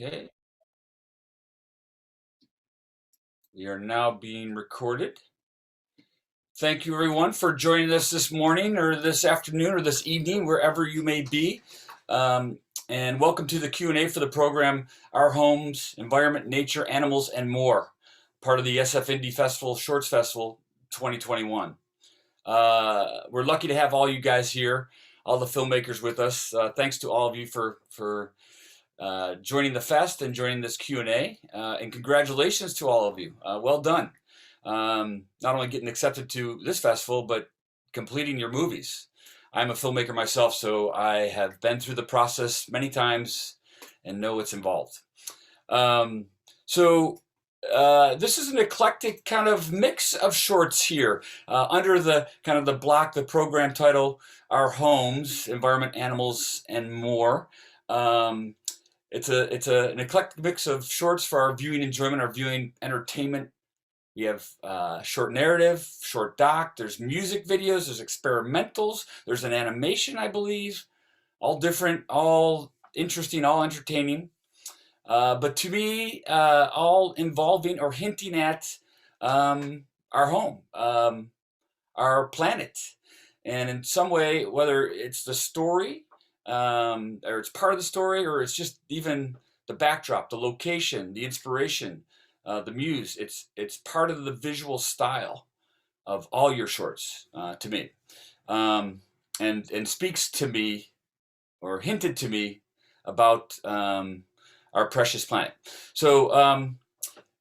Okay, we are now being recorded. Thank you everyone for joining us this morning or this afternoon or this evening, wherever you may be. And welcome to the Q&A for the program, Our Homes, Environment, Nature, Animals, and More, part of the SF Indie Festival, Shorts Festival 2021. We're lucky to have all you guys here, all the filmmakers with us. Thanks to all of you for joining the fest and joining this Q&A, and congratulations to all of you. Well done. Not only getting accepted to this festival, but completing your movies. I'm a filmmaker myself, so I have been through the process many times and know what's involved. This is an eclectic kind of mix of shorts here under the kind of the program title, Our Homes, Environment, Animals, and More. It's an eclectic mix of shorts for our viewing enjoyment, our viewing entertainment. We have short narrative, short doc, there's music videos, there's experimentals, there's an animation, I believe, all different, all interesting, all entertaining. But to me, all involving or hinting at our home, our planet. And in some way, whether it's the story, or it's part of the story, or it's just even the backdrop, the location, the inspiration, the muse, it's part of the visual style of all your shorts, to me, and speaks to me or hinted to me about our precious planet. So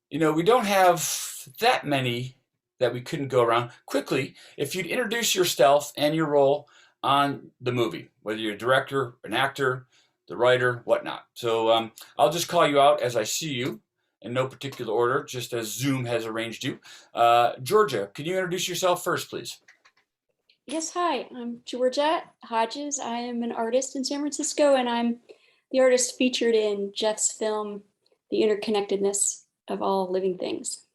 we don't have that many that we couldn't go around. Quickly, if you'd introduce yourself and your role on the movie, whether you're a director, an actor, the writer, whatnot. So I'll just call you out as I see you in no particular order, just as Zoom has arranged you. Georgia, can you introduce yourself first, please? Yes, hi, I'm Georgia Hodges. I am an artist in San Francisco, and I'm the artist featured in Jeff's film, The Interconnectedness of All Living Things.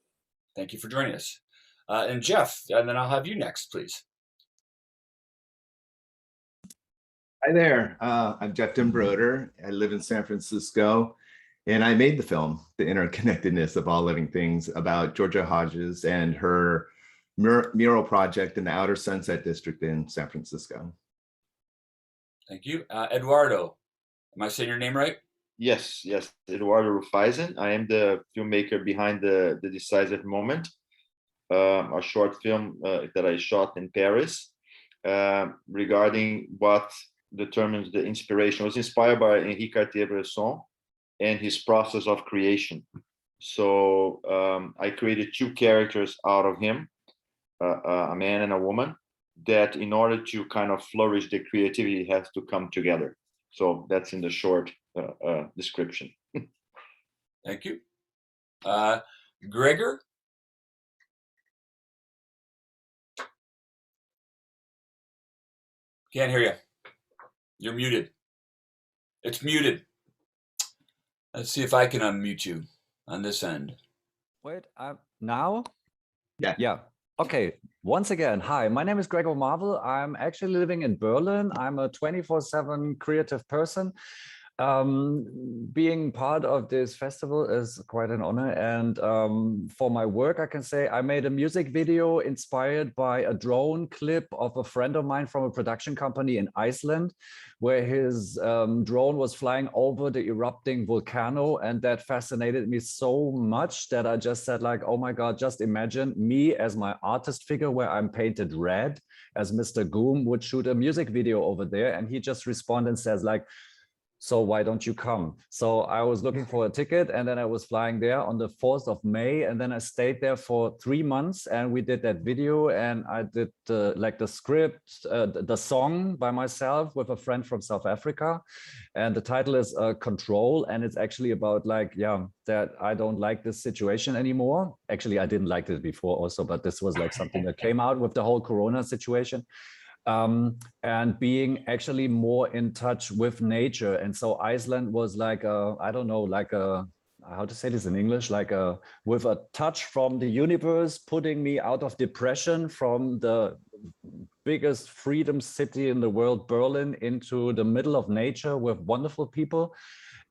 Thank you for joining us. And Jeff, and then I'll have you next, please. Hi there, I'm Jeff Denbroder. I live in San Francisco, and I made the film, The Interconnectedness of All Living Things, about Georgia Hodges and her mural project in the Outer Sunset District in San Francisco. Thank you. Eduardo, am I saying your name right? Yes, Eduardo Rufeisen. I am the filmmaker behind the Decisive Moment, a short film that I shot in Paris regarding what determines the inspiration. It was inspired by Henri Cartier-Bresson and his process of creation. So I created two characters out of him, a man and a woman, that in order to kind of flourish the creativity has to come together. So that's in the short description. Thank you. Gregor? Can't hear you. You're muted. It's muted. Let's see if I can unmute you on this end. Wait, now? Yeah. Yeah. Okay. Once again, hi, my name is Gregor Marvel. I'm actually living in Berlin. I'm a 24/7 creative person. Being part of this festival is quite an honor. And for my work, I can say I made a music video inspired by a drone clip of a friend of mine from a production company in Iceland, where his drone was flying over the erupting volcano. And that fascinated me so much that I just said, like, oh my God, just imagine me as my artist figure where I'm painted red as Mr. Goom would shoot a music video over there. And he just responded and says, like, so why don't you come? So I was looking for a ticket, and then I was flying there on the 4th of May, and then I stayed there for 3 months, and we did that video, and I did like the script, the song by myself with a friend from South Africa, and the title is Control, and it's actually about, like, yeah, that I don't like this situation anymore. Actually, I didn't like this before also, but this was like something that came out with the whole Corona situation. And being actually more in touch with nature. And so Iceland was like a, I don't know, like a, how to say this in English, like a, with a touch from the universe, putting me out of depression from the biggest freedom city in the world, Berlin, into the middle of nature with wonderful people,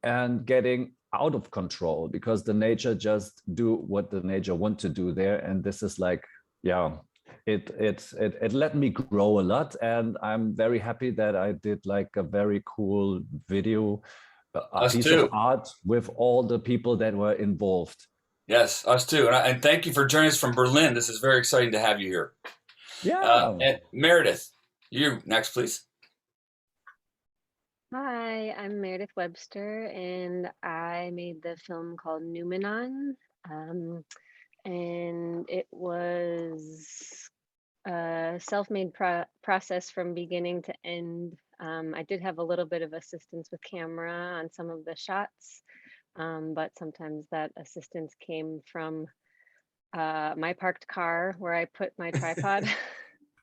and getting out of control because the nature just do what the nature want to do there. And this is like, yeah, it let me grow a lot. And I'm very happy that I did like a very cool video, a Us piece too. of art with all the people that were involved. Yes, us too. And thank you for joining us from Berlin. This is very exciting to have you here. Yeah. And Meredith, you next, please. Hi, I'm Meredith Webster, and I made the film called Numenon. And it was a self-made process from beginning to end. I did have a little bit of assistance with camera on some of the shots, but sometimes that assistance came from my parked car where I put my tripod.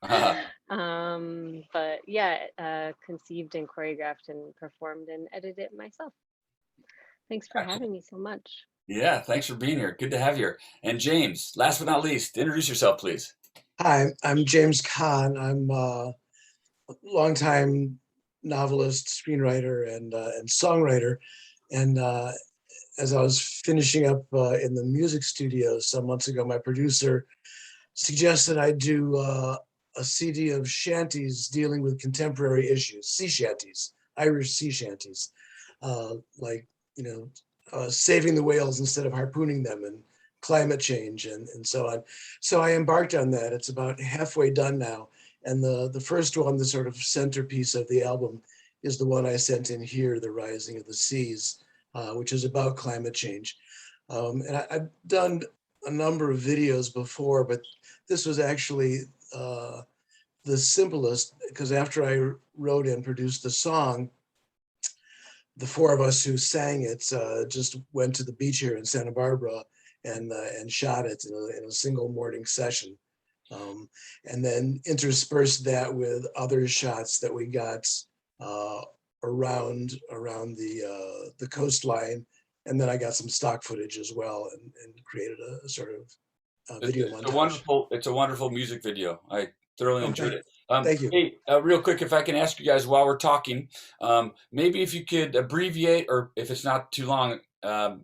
But yeah, conceived and choreographed and performed and edited it myself. Thanks for having me so much. Yeah, thanks for being here. Good to have you here. And James, last but not least, introduce yourself, please. Hi, I'm James Caan. I'm a longtime novelist, screenwriter, and songwriter. And as I was finishing up in the music studio some months ago, my producer suggested I do a CD of shanties dealing with contemporary issues, sea shanties, Irish sea shanties, like, saving the whales instead of harpooning them, and climate change, and so on. So I embarked on that. It's about halfway done now. And the first one, the sort of centerpiece of the album, is the one I sent in here, The Rising of the Seas, which is about climate change. And I've done a number of videos before, but this was actually the simplest, because after I wrote and produced the song, the four of us who sang it just went to the beach here in Santa Barbara and shot it in a single morning session, and then interspersed that with other shots that we got around the coastline, and then I got some stock footage as well, and created a sort of video montage. It's a wonderful music video. I thoroughly enjoyed it. Thank you. Hey, real quick, if I can ask you guys while we're talking, maybe if you could abbreviate, or if it's not too long,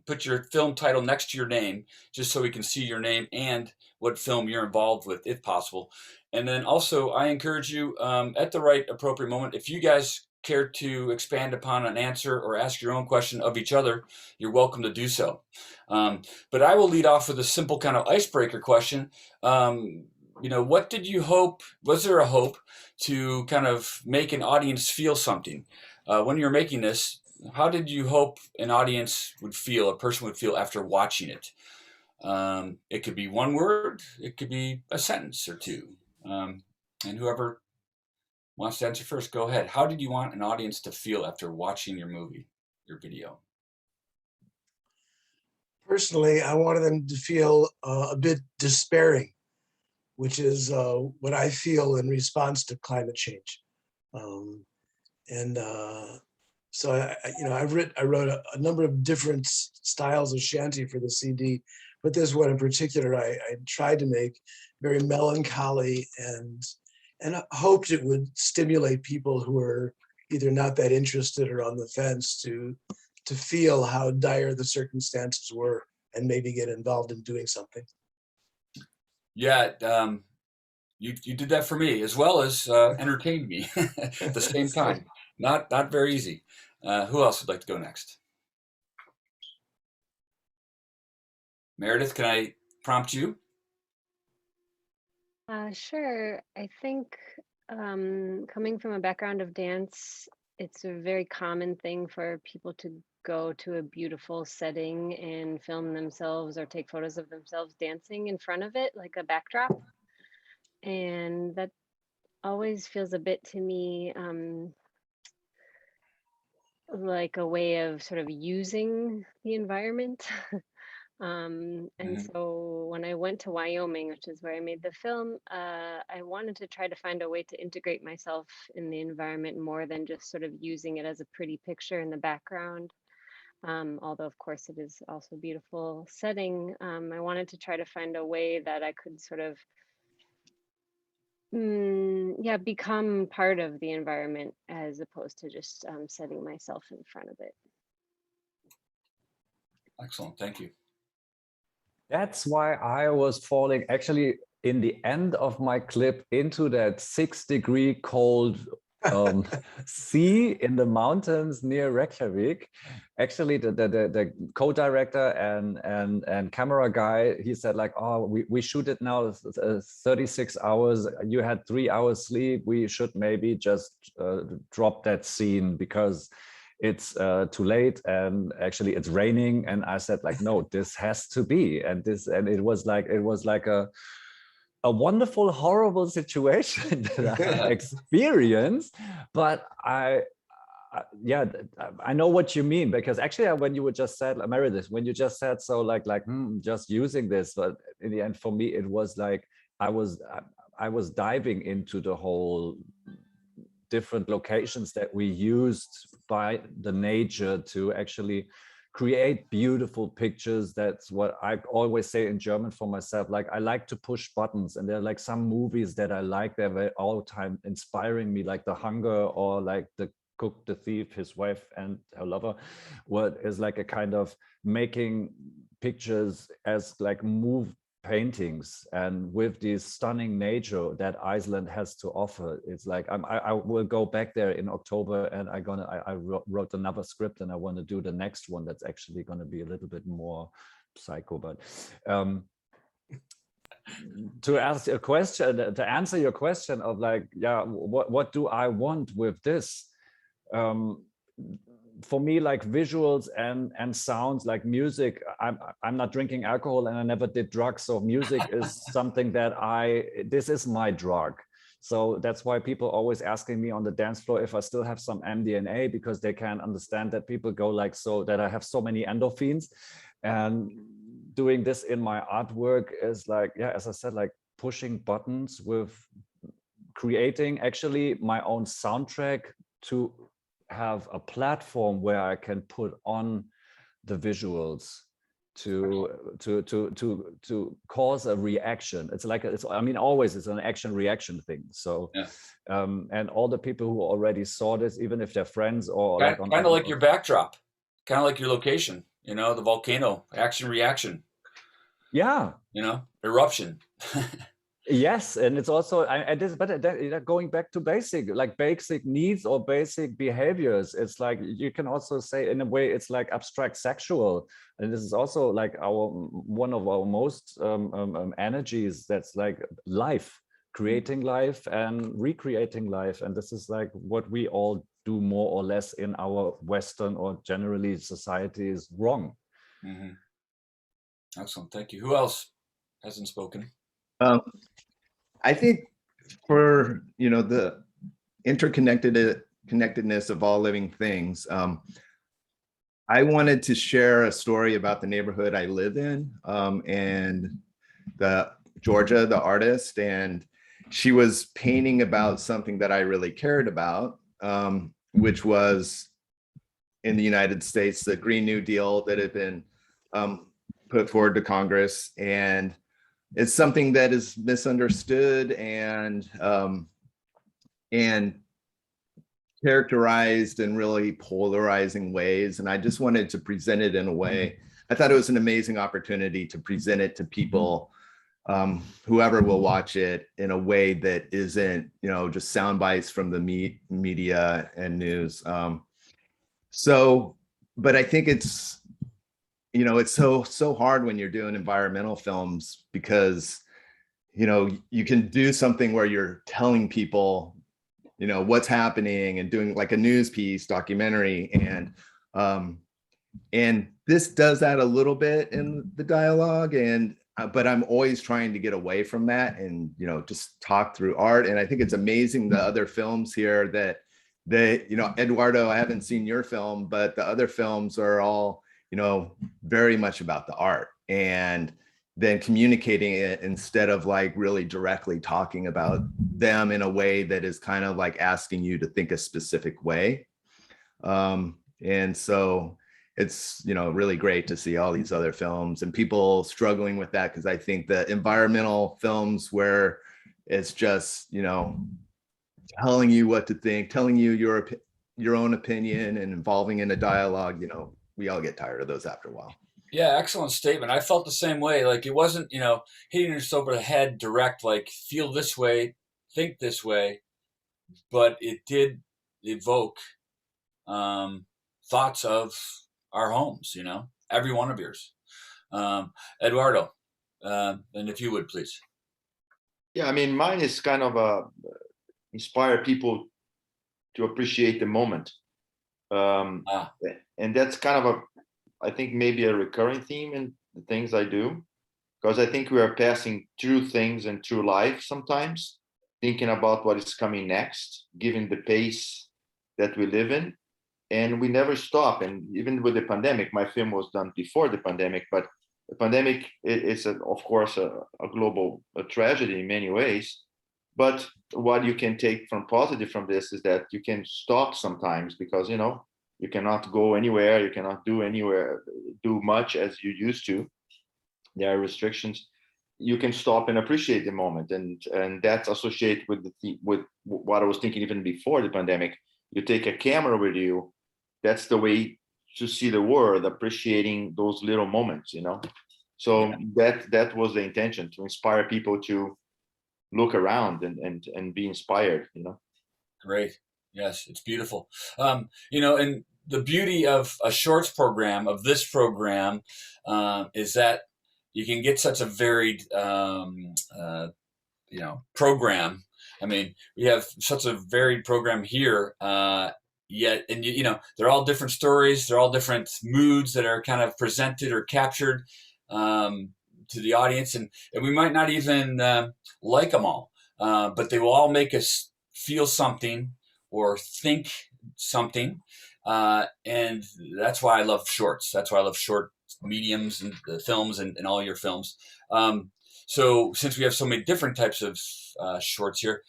put your film title next to your name, just so we can see your name and what film you're involved with, if possible. And then also, I encourage you, at the right appropriate moment, if you guys care to expand upon an answer or ask your own question of each other, you're welcome to do so. But I will lead off with a simple kind of icebreaker question. What did you hope? Was there a hope to kind of make an audience feel something? When you're making this, how did you hope an audience would feel, a person would feel after watching it? It could be one word, it could be a sentence or two. And whoever wants to answer first, go ahead. How did you want an audience to feel after watching your movie, your video? Personally, I wanted them to feel a bit despairing, which is what I feel in response to climate change. So I wrote a number of different styles of shanty for the CD, but this one in particular, I tried to make very melancholy, and hoped it would stimulate people who are either not that interested or on the fence to feel how dire the circumstances were and maybe get involved in doing something. Yeah, you did that for me, as well as entertained me at the same time. Not very easy. Who else would like to go next? Meredith, can I prompt you? Sure. I think coming from a background of dance, it's a very common thing for people to go to a beautiful setting and film themselves or take photos of themselves dancing in front of it, like a backdrop. And that always feels a bit to me like a way of sort of using the environment. And so when I went to Wyoming, which is where I made the film, I wanted to try to find a way to integrate myself in the environment more than just sort of using it as a pretty picture in the background. Although of course it is also a beautiful setting. I wanted to try to find a way that I could sort of become part of the environment as opposed to just setting myself in front of it. Excellent. Thank you. That's why I was falling actually in the end of my clip into that 6-degree cold sea in the mountains near Reykjavik. Actually, the co-director and camera guy, he said like, oh, we shoot it now 36 hours. You had 3 hours sleep. We should maybe just drop that scene because it's too late and actually it's raining. And I said like, no, this has to be. And it was like a wonderful, horrible situation that I experienced. But yeah, I know what you mean, because actually when you were just said, Meredith, when you just said so just using this, but in the end for me, it was like, I was diving into the whole different locations that we used by the nature to actually create beautiful pictures. That's what I always say in German for myself. Like, I like to push buttons, and there are like some movies that I like, they're all time inspiring me, like The Hunger or like The Cook, the Thief, His Wife and Her Lover, what is like a kind of making pictures as like move paintings, and with this stunning nature that Iceland has to offer. It's like I will go back there in October, and I wrote another script, and I want to do the next one that's actually going to be a little bit more psycho. But to ask a question, to answer your question of like, yeah, what do I want with this? For me, like visuals and sounds, like music, I'm not drinking alcohol and I never did drugs, so music is something that this is my drug. So that's why people always asking me on the dance floor if I still have some MDMA, because they can't understand that people go like, so that I have so many endorphins. And doing this in my artwork is like, yeah, as I said, like pushing buttons with creating actually my own soundtrack to have a platform where I can put on the visuals to cause a reaction. It's like I mean, always it's an action reaction thing. So yeah. And all the people who already saw this, even if they're friends or kind of like your backdrop, kind of like your location, you know, the volcano, action reaction. Yeah, you know, eruption. Yes, and it's also going back to basic needs or basic behaviors. It's like you can also say in a way it's like abstract sexual, and this is also like one of our most energies. That's like life, creating life and recreating life, and this is like what we all do more or less in our Western or generally society is wrong. Mm-hmm. Excellent, thank you. Who else hasn't spoken? I think for, the interconnectedness of all living things, I wanted to share a story about the neighborhood I live in, and Georgia, the artist, and she was painting about something that I really cared about, which was in the United States, the Green New Deal that had been put forward to Congress. And it's something that is misunderstood and characterized in really polarizing ways. And I just wanted to present it in a way. I thought it was an amazing opportunity to present it to people, whoever will watch it, in a way that isn't, just sound bites from the media and news. But I think it's, it's so hard when you're doing environmental films, because, you can do something where you're telling people, what's happening and doing like a news piece, documentary. And this does that a little bit in the dialogue. But I'm always trying to get away from that and, just talk through art. And I think it's amazing the other films here that Eduardo, I haven't seen your film, but the other films are all, very much about the art, and then communicating it instead of like really directly talking about them in a way that is kind of like asking you to think a specific way. And so it's, really great to see all these other films and people struggling with that, because I think the environmental films where it's just, telling you what to think, telling you your own opinion and involving in a dialogue, we all get tired of those after a while. Yeah, excellent statement. I felt the same way. Like it wasn't, hitting yourself over the head direct, like feel this way, think this way, but it did evoke um, thoughts of our homes, every one of yours. Eduardo, and if you would please. Yeah, I mean, mine is kind of inspire people to appreciate the moment. Ah, And that's kind of I think maybe a recurring theme in the things I do, because I think we are passing through things and through life sometimes, thinking about what is coming next, given the pace that we live in, and we never stop. And even with the pandemic, my film was done before the pandemic, but the pandemic is of course a global tragedy in many ways. But what you can take from positive from this is that you can stop sometimes, because you cannot go anywhere, you cannot do much as you used to. There are restrictions. You can stop and appreciate the moment, and that's associated with what I was thinking even before the pandemic. You take a camera with you. That's the way to see the world, appreciating those little moments. So that was the intention, to inspire people to look around and be inspired. great. Yes, it's beautiful. And the beauty of a shorts program, of this program, is that you can get such a varied, program. I mean, we have such a varied program here, yet, and they're all different stories. They're all different moods that are kind of presented or captured to the audience, and we might not even like them all, but they will all make us feel something or think something, and that's why I love shorts. That's why I love short mediums and films and all your films. So since we have so many different types of shorts here,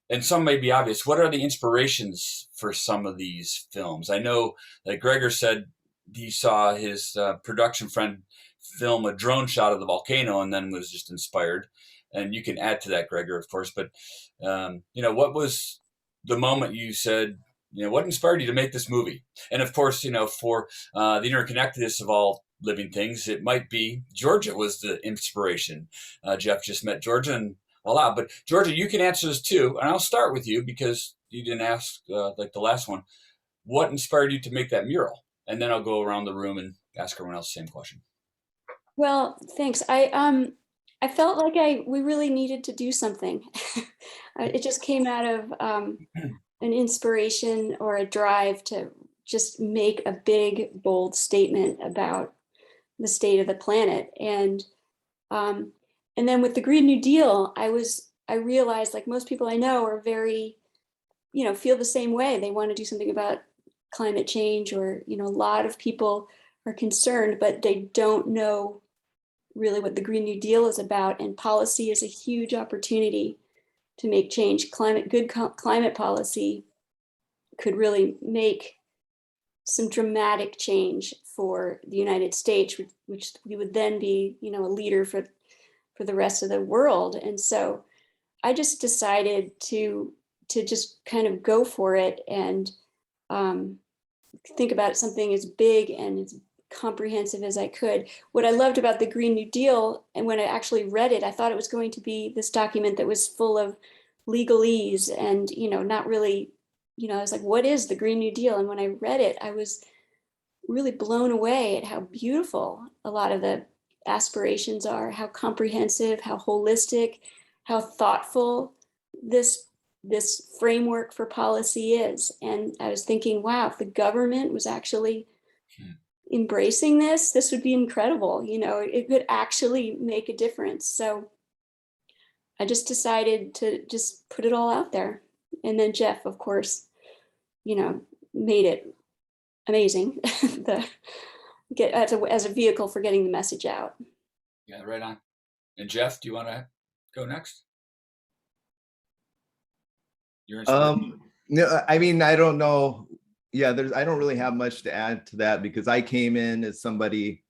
and some may be obvious, what are the inspirations for some of these films? I know that Gregor said he saw his production friend film a drone shot of the volcano and then was just inspired. And you can add to that, Gregor, of course. But, what was the moment you said, what inspired you to make this movie? And of course, for the interconnectedness of all living things, it might be Georgia was the inspiration. Jeff just met Georgia and a lot, but Georgia, you can answer this too. And I'll start with you because you didn't ask like the last one. What inspired you to make that mural? And then I'll go around the room and ask everyone else the same question. Well, thanks. I felt like we really needed to do something. It just came out of an inspiration or a drive to just make a big, bold statement about the state of the planet. And then with the Green New Deal, I realized, like most people I know are very, feel the same way. They want to do something about climate change, or, a lot of people are concerned, but they don't know really what the Green New Deal is about. And policy is a huge opportunity to make change. Good climate policy could really make some dramatic change for the United States, which we would then be, a leader for the rest of the world. And so I just decided to just kind of go for it and think about something as big and as comprehensive as I could. What I loved about the Green New Deal, and when I actually read it, I thought it was going to be this document that was full of legalese and, not really, I was like, what is the Green New Deal? And when I read it, I was really blown away at how beautiful a lot of the aspirations are, how comprehensive, how holistic, how thoughtful this framework for policy is. And I was thinking, wow, if the government was actually embracing this would be incredible. It could actually make a difference. So I just decided to just put it all out there. And then Jeff, of course, made it amazing as a vehicle for getting the message out. Yeah, right on. And Jeff, do you want to go next? No, I mean, I don't know. Yeah, I don't really have much to add to that, because I came in as somebody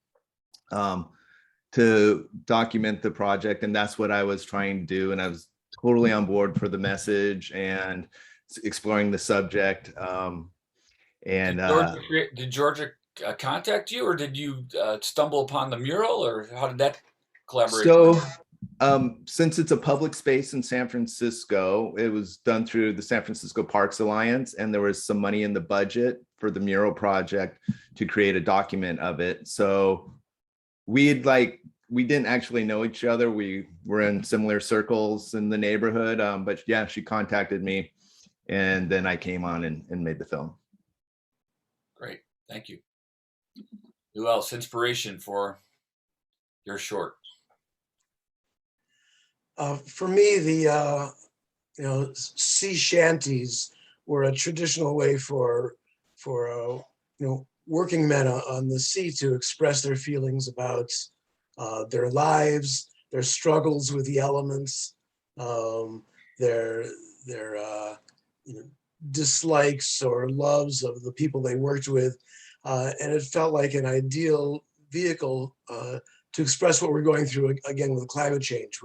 to document the project, and that's what I was trying to do. And I was totally on board for the message and exploring the subject. Did Georgia contact you, or did you stumble upon the mural, or how did that collaboration? So, since it's a public space in San Francisco, it was done through the San Francisco Parks Alliance, and there was some money in the budget for the mural project to create a document of it. So we didn't actually know each other. We were in similar circles in the neighborhood. But yeah, she contacted me, and then I came on and made the film. Great, thank you. Who else? Inspiration for your short? For me, the sea shanties were a traditional way for working men on the sea to express their feelings about their lives, their struggles with the elements, their dislikes or loves of the people they worked with, and it felt like an ideal vehicle to express what we're going through again with climate change,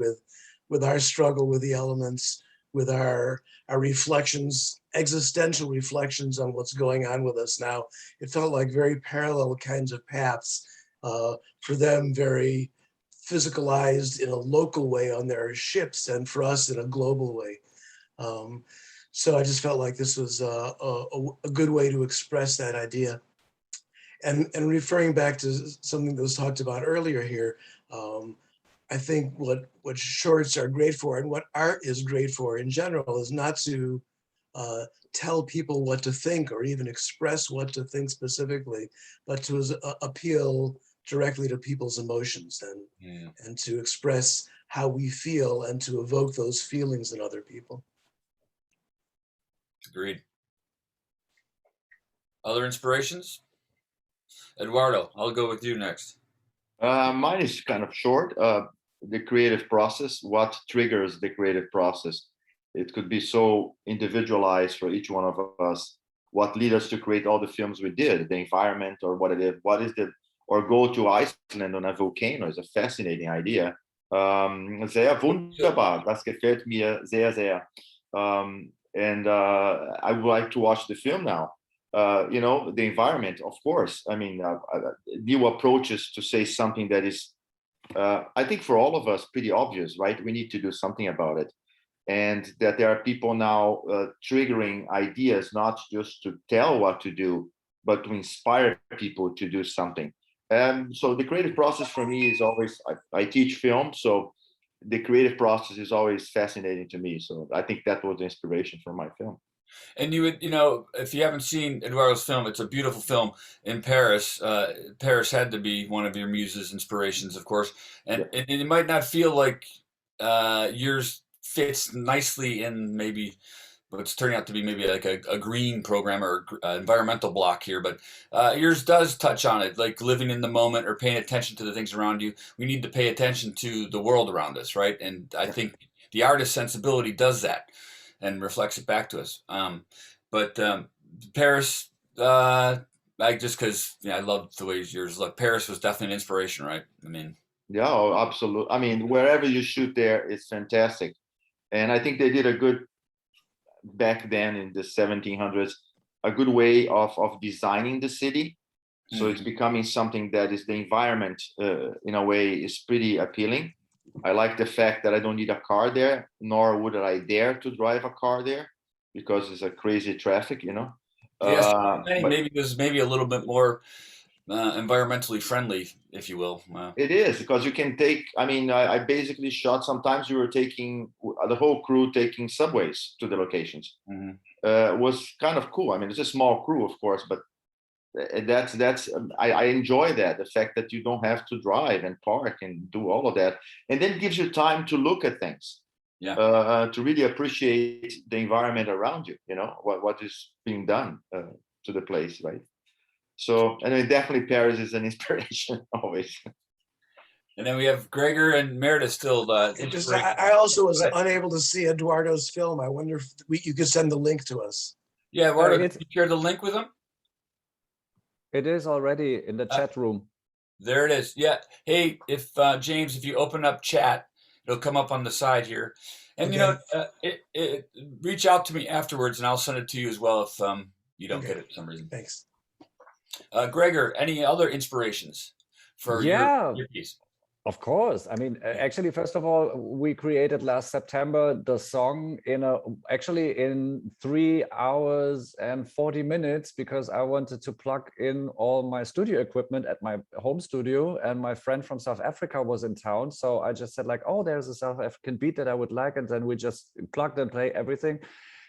with our struggle with the elements, with our reflections, existential reflections on what's going on with us now. It felt like very parallel kinds of paths, for them very physicalized in a local way on their ships, and for us in a global way. So I just felt like this was a good way to express that idea. And referring back to something that was talked about earlier here, I think what shorts are great for, and what art is great for in general, is not to tell people what to think or even express what to think specifically, but to appeal directly to people's emotions and to express how we feel and to evoke those feelings in other people. Agreed. Other inspirations? Eduardo, I'll go with you next. Mine is kind of short. The creative process, what triggers the creative process? It could be so individualized for each one of us. What led us to create all the films we did, the environment, or what it is, or go to Iceland on a volcano is a fascinating idea. Sehr wunderbar, das gefällt mir sehr, sehr. And I would like to watch the film now. The environment, of course. I mean, new approaches to say something that is, I think for all of us, pretty obvious, right? We need to do something about it. And that there are people now triggering ideas, not just to tell what to do, but to inspire people to do something. So the creative process for me is always, I teach film, so the creative process is always fascinating to me. So I think that was the inspiration for my film. And you would, if you haven't seen Eduardo's film, it's a beautiful film in Paris. Paris had to be one of your muses' inspirations, of course. And it might not feel like yours fits nicely in maybe what's turning out to be maybe like a green program or environmental block here, but yours does touch on it, like living in the moment or paying attention to the things around you. We need to pay attention to the world around us, right? And I think the artist sensibility does that and reflects it back to us. But Paris, just because I love the way yours look. Paris was definitely an inspiration, right? I mean, yeah, absolutely. I mean, wherever you shoot there, it's fantastic. And I think they did a good, back then in the 1700s, a good way of designing the city. So it's becoming something that is the environment, in a way, is pretty appealing. I like the fact that I don't need a car there, nor would I dare to drive a car there, because it's a crazy traffic, Yes, maybe there's maybe a little bit more environmentally friendly, if you will. It is, because you can take, I basically shot, sometimes we were taking, the whole crew taking subways to the locations. Was kind of cool. I mean, it's a small crew, of course, but I enjoy that, the fact that you don't have to drive and park and do all of that, and then it gives you time to look at things, to really appreciate the environment around you, what is being done to the place, right? So, definitely Paris is an inspiration always. And then we have Gregor and Meredith still. I also was unable to see Eduardo's film. I wonder if you could send the link to us. Yeah, Eduardo, can you share the link with them? It is already in the chat room. There it is. Yeah. Hey, if James, if you open up chat, it'll come up on the side here. And reach out to me afterwards, and I'll send it to you as well if you don't get it for some reason. Thanks. Gregor, any other inspirations for Yeah, your piece? of course. I mean, actually, first of all, we created last September the song actually in 3 hours and 40 minutes because I wanted to plug in all my studio equipment at my home studio, and my friend from South Africa was in town. So I just said like, oh, there's a South African beat that I would like, and then we just plugged and play everything.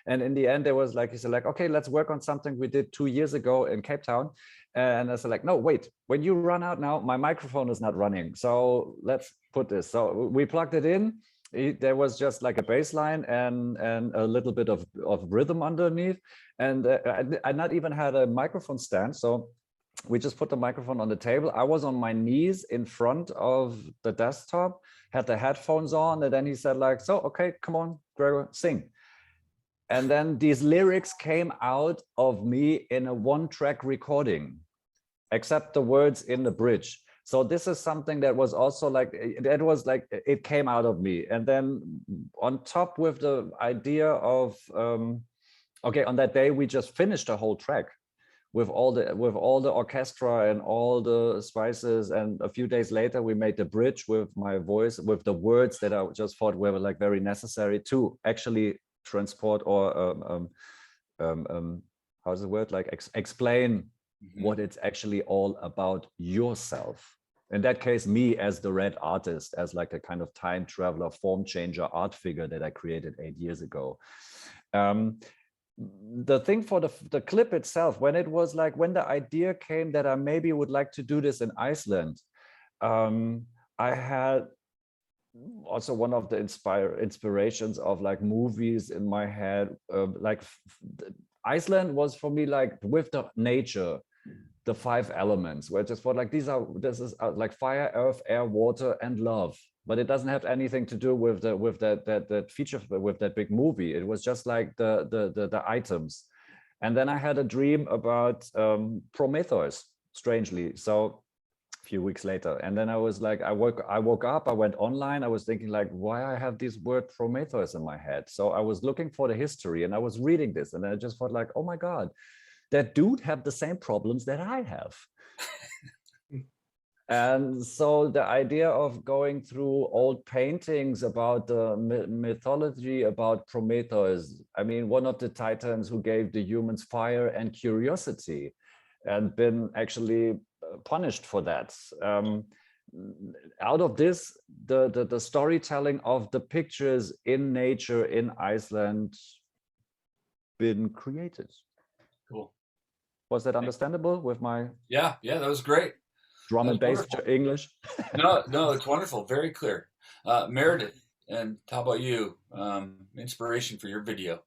And in the end, there was like, he said like, okay, let's work on something we did 2 years ago in Cape Town. And I said like, no, wait, when you run out now, my microphone is not running. So let's put this. So we plugged it in. There was just like a bass line and a little bit of rhythm underneath. And I not even had a microphone stand. So we just put the microphone on the table. I was on my knees in front of the desktop, had the headphones on. And then he said like, so, okay, come on, Gregor, sing. And then these lyrics came out of me in a 1-track recording, except the words in the bridge. So this is something that was also like, that was like, it came out of me. And then on top with the idea of, okay, on that day, we just finished the whole track with all the orchestra and all the spices. And a few days later, we made the bridge with my voice, with the words that I just thought were like very necessary to actually transport or how's the word, like explain what it's actually all about yourself. In that case, me as the red artist, as like a kind of time traveler, form changer art figure that I created 8 years ago. The thing for the clip itself, when the idea came that I maybe would like to do this in Iceland, I had also one of the inspirations of like movies in my head. Like Iceland was for me like with the nature, the 5 elements, where I just thought like this is like fire, earth, air, water, and love. But it doesn't have anything to do with that feature, with that big movie. It was just like the items. And then I had a dream about Prometheus, strangely. So a few weeks later, and then I was like, I woke up, I went online, I was thinking like, why I have this word Prometheus in my head. So I was looking for the history, and I was reading this, and I just thought like, oh my God, that dude have the same problems that I have. And so the idea of going through old paintings about the mythology about Prometheus, I mean, one of the titans who gave the humans fire and curiosity, and been actually punished for that. Out of this, the storytelling of the pictures in nature in Iceland been created. Cool. Was that understandable with my Yeah, that was great. drum and bass Wonderful. English? No, it's wonderful. Very clear. Meredith, and how about you? Inspiration for your video.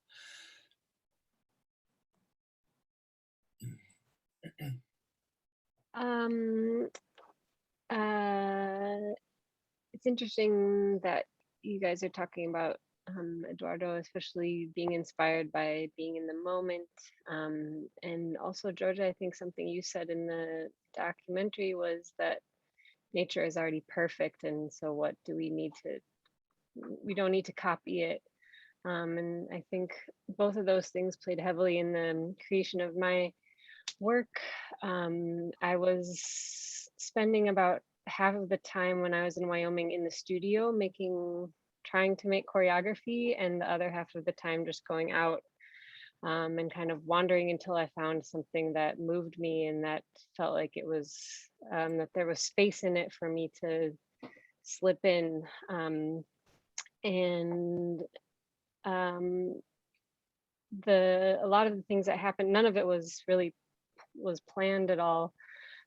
It's interesting that you guys are talking about Eduardo, especially being inspired by being in the moment. And also, Georgia, I think something you said in the documentary was that nature is already perfect. And so what do we need to, we don't need to copy it. And I think both of those things played heavily in the creation of my work. I was spending about half of the time when I was in Wyoming in the studio trying to make choreography, and the other half of the time just going out and kind of wandering until I found something that moved me and that felt like it was, that there was space in it for me to slip in. And a lot of the things that happened, none of it was planned at all.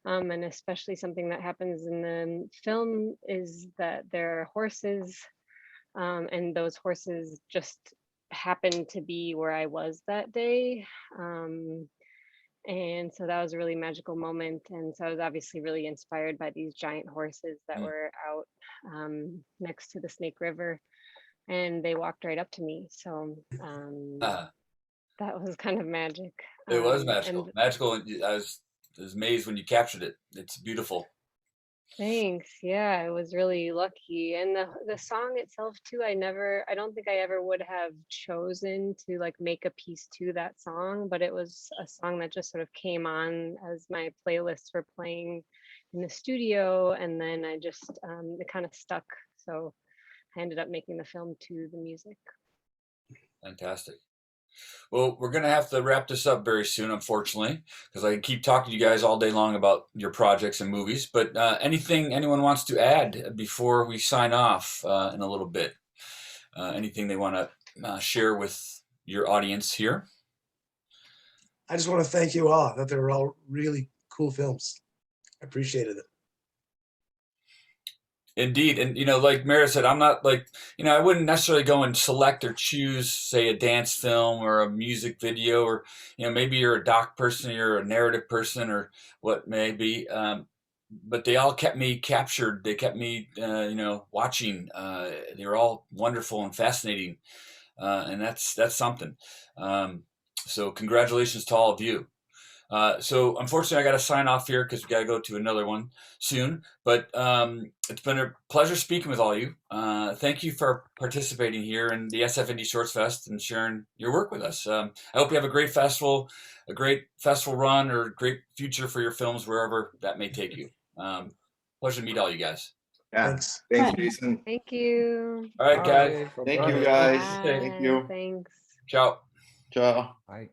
And especially something that happens in the film is that there are horses, and those horses just happened to be where I was that day. And so that was a really magical moment. And so I was obviously really inspired by these giant horses that were out next to the Snake River, and they walked right up to me. So that was kind of magic. It was magical. Magical. I was amazed when you captured it. It's beautiful. Thanks. Yeah, I was really lucky. And the song itself too, I don't think I ever would have chosen to like make a piece to that song, but it was a song that just sort of came on as my playlists were playing in the studio, and then I just it kind of stuck. So I ended up making the film to the music. Fantastic. Well, we're going to have to wrap this up very soon, unfortunately, because I keep talking to you guys all day long about your projects and movies. But anything anyone wants to add before we sign off in a little bit? Anything they want to share with your audience here? I just want to thank you all. I thought they were all really cool films. I appreciated it. Indeed. And, like Mara said, I'm not like, I wouldn't necessarily go and select or choose, say, a dance film or a music video, or, maybe you're a doc person, you're a narrative person, or what may be. But they all kept me captured. They kept me, watching. They were all wonderful and fascinating. And that's something. So congratulations to all of you. So unfortunately, I got to sign off here because we got to go to another one soon. But it's been a pleasure speaking with all of you. Thank you for participating here in the SF Indie Shorts Fest and sharing your work with us. I hope you have a great festival run, or a great future for your films wherever that may take you. Pleasure to meet all you guys. Yeah. Thanks. Thanks, Bye. Jason. Thank you. All right, guys. Bye. Thank you, Bye. guys. Bye. Thank you. Thanks. Ciao. Ciao. Bye.